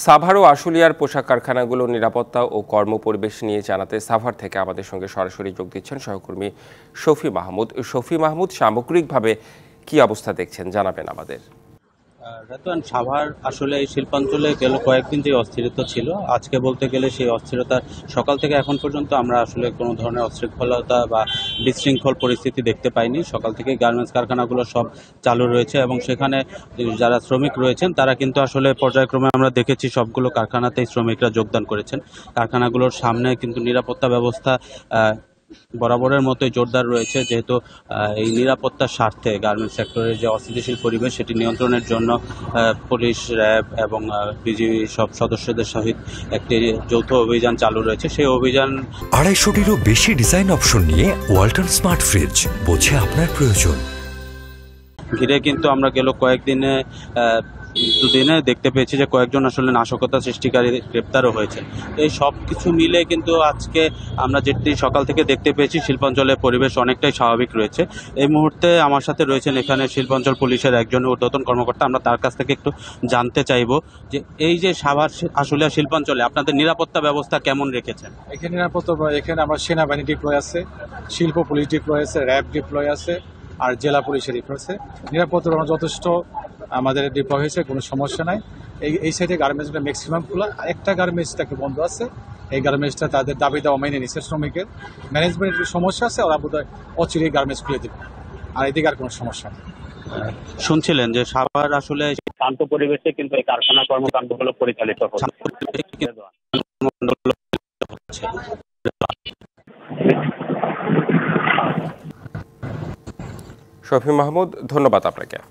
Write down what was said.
সাভার ও আশুলিয়ার পোশাক কারখানাগুলোর নিরাপত্তা ও কর্মপরিবেশ নিয়ে জানাতে সাভার থেকে আমাদের সঙ্গে সরাসরি যোগ দিচ্ছেন সহকর্মী শফি মাহমুদ। শফি মাহমুদ, সামগ্রিকভাবে কি অবস্থা দেখছেন জানাবেন আমাদের। রাতুয়ান, সাভার আসলে এই শিল্পাঞ্চলে গেল কয়েকদিন যে অস্থিরতা ছিল, আজকে বলতে গেলে সেই অস্থিরতা সকাল থেকে এখন পর্যন্ত আমরা আসলে কোনো ধরনের অশৃঙ্খলতা বা বিশৃঙ্খল পরিস্থিতি দেখতে পাইনি। সকাল থেকে গার্মেন্টস কারখানাগুলো সব চালু রয়েছে এবং সেখানে যারা শ্রমিক রয়েছেন তারা কিন্তু আসলে পর্যায়ক্রমে আমরা দেখেছি সবগুলো কারখানাতেই শ্রমিকরা যোগদান করেছেন। কারখানাগুলোর সামনে কিন্তু নিরাপত্তা ব্যবস্থা বরাবরের মতোই জোরদার রয়েছে, যেহেতু এই নিরাপত্তার স্বার্থে গার্মেন্টস সেক্টরের যে অস্থিতিশীল পরিবেশ সেটি নিয়ন্ত্রণের জন্য পুলিশ, র্যাব এবং বিজিবি সব সদস্যদের সহিত একটি যৌথ অভিযান চালু রয়েছে। সেই অভিযান 250-টিরও বেশি ডিজাইন অপশন নিয়ে ওয়ালটন স্মার্ট ফ্রিজ, বোঝে আপনার প্রয়োজন। ঘিরে কিন্তু আমরা গেল কয়েকদিনে দুদিনে দেখতে পেয়েছি যে কয়েকজন আসলে নাশকতা সৃষ্টিকারী গ্রেপ্তারও হয়েছে। এই সব কিছু মিলে কিন্তু আজকে আমরা যেটি সকাল থেকে দেখতে পেয়েছি, শিল্পাঞ্চলের পরিবেশ অনেকটাই স্বাভাবিক রয়েছে। এই মুহূর্তে আমার সাথে রয়েছেন এখানে শিল্পাঞ্চল পুলিশের একজন ঊর্ধ্বতন কর্মকর্তা। আমরা তার কাছ থেকে একটু জানতে চাইব যে এই যে সাভার আশুলিয়া শিল্পাঞ্চলে আপনাদের নিরাপত্তা ব্যবস্থা কেমন রেখেছেন। এখানে নিরাপত্তা, এখানে আমার সেনাবাহিনী ডিপ্লয় আছে, শিল্প পুলিশ ডিপ্লয় আছে, র্যাব ডিপ্লয় আছে, আর জেলা পুলিশের ডিপ্লয় আছে। নিরাপত্তা যথেষ্ট আমাদের ডিপ্লয় হয়েছে, কোনো সমস্যা নাই। এই সাইডে গার্মেন্টসগুলো ম্যাক্সিমাম খোলা, একটা গার্মেন্টসটাকে বন্ধ আছে। এই গার্মেন্টসটা তাদের দাবি দেওয়া মেনে নিচ্ছে শ্রমিকের। ম্যানেজমেন্টের সমস্যা আছে, ওরা বোধহয় অচিরেই গার্মেন্টস খুলে দেবে, আর এদিকে আর কোনো সমস্যা নেই। শুনছিলেন যে সাভার আসলে শান্ত পরিবেশে কিন্তু এই কারখানা কর্মকাণ্ডগুলো পরিচালিত হচ্ছে। শফি মাহমুদ, ধন্যবাদ আপনাকে।